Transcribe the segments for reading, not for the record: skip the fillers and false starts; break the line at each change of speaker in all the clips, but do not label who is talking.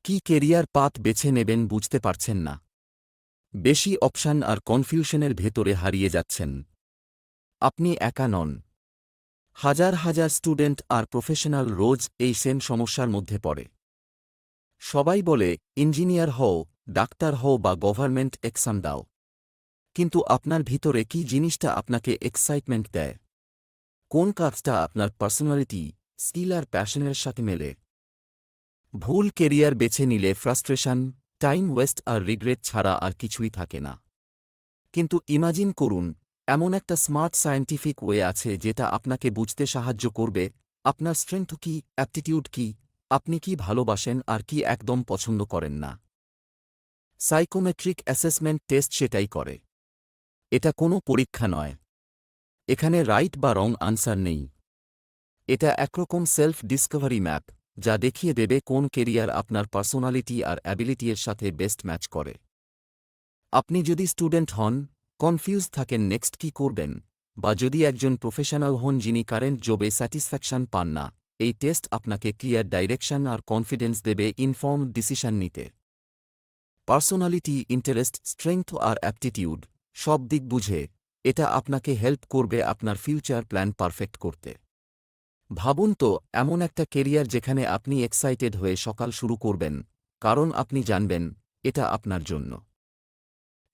কি career path বেছে নেবেন বুঝতে পারছেন না? বেশি অপশন আর কনফিউশনের ভেতরে হারিয়ে যাচ্ছেন। আপনি একা নন। হাজার হাজার স্টুডেন্ট আর প্রফেশনাল রোজ এই সেম সমস্যার মধ্যে পড়ে। সবাই বলে ইঞ্জিনিয়ার হও, ডাক্তার হও বা গভর্নমেন্ট এক্সাম দাও। কিন্তু আপনার ভিতরে কি জিনিসটা আপনাকে এক্সাইটমেন্ট দেয়? কোন কাজটা আপনার পার্সোনালিটি, স্কিল আর প্যাশনের সাথে মেলে? ভুল কেরিয়ার বেছে নিলে ফ্রাস্ট্রেশন, টাইম ওয়েস্ট আর রিগ্রেট ছাড়া আর কিছুই থাকে না। কিন্তু ইমাজিন করুন, এমন একটা স্মার্ট সায়েন্টিফিক ওয়ে আছে যেটা আপনাকে বুঝতে সাহায্য করবে আপনার স্ট্রেংথ কি, অ্যাপটিটিউড কি, আপনি কি ভালোবাসেন আর কি একদম পছন্দ করেন না। সাইকোমেট্রিক অ্যাসেসমেন্ট টেস্ট সেটাই করে। এটা কোনো পরীক্ষা নয়। এখানে রাইট বা রং আনসার নেই। এটা একরকম সেলফ ডিসকভারি ম্যাপ, যা দেখিয়ে দেবে কোন কেরিয়ার আপনার পার্সোনালিটি আর অ্যাবিলিটির সাথে বেস্ট ম্যাচ করে। আপনি যদি স্টুডেন্ট হন, কনফিউজ থাকেন নেক্সট কি করবেন, বা যদি একজন প্রফেশনাল হন যিনি কারেন্ট জবে স্যাটিসফ্যাকশন পান না, এই টেস্ট আপনাকে ক্লিয়ার ডাইরেকশন আর কনফিডেন্স দেবে ইনফর্মড ডিসিশন নিতে। পার্সোনালিটি, ইন্টারেস্ট, স্ট্রেংথ আর অ্যাপটিটিউড সব দিক বুঝে এটা আপনাকে হেল্প করবে আপনার ফিউচার প্ল্যান পারফেক্ট করতে। ভাবুন তো, এমন একটা কেরিয়ার যেখানে আপনি এক্সাইটেড হয়ে সকাল শুরু করবেন, কারণ আপনি জানবেন এটা আপনার জন্য।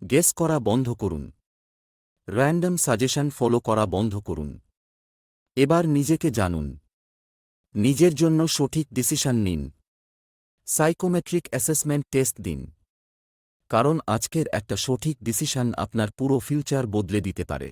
গেস করা বন্ধ করুন। র্যান্ডম সাজেশন ফলো করা বন্ধ করুন। এবার নিজেকে জানুন। নিজের জন্য সঠিক ডিসিশন নিন। সাইকোমেট্রিক অ্যাসেসমেন্ট টেস্ট দিন। কারণ আজকের একটা সঠিক ডিসিশন আপনার পুরো ফিউচার বদলে দিতে পারে।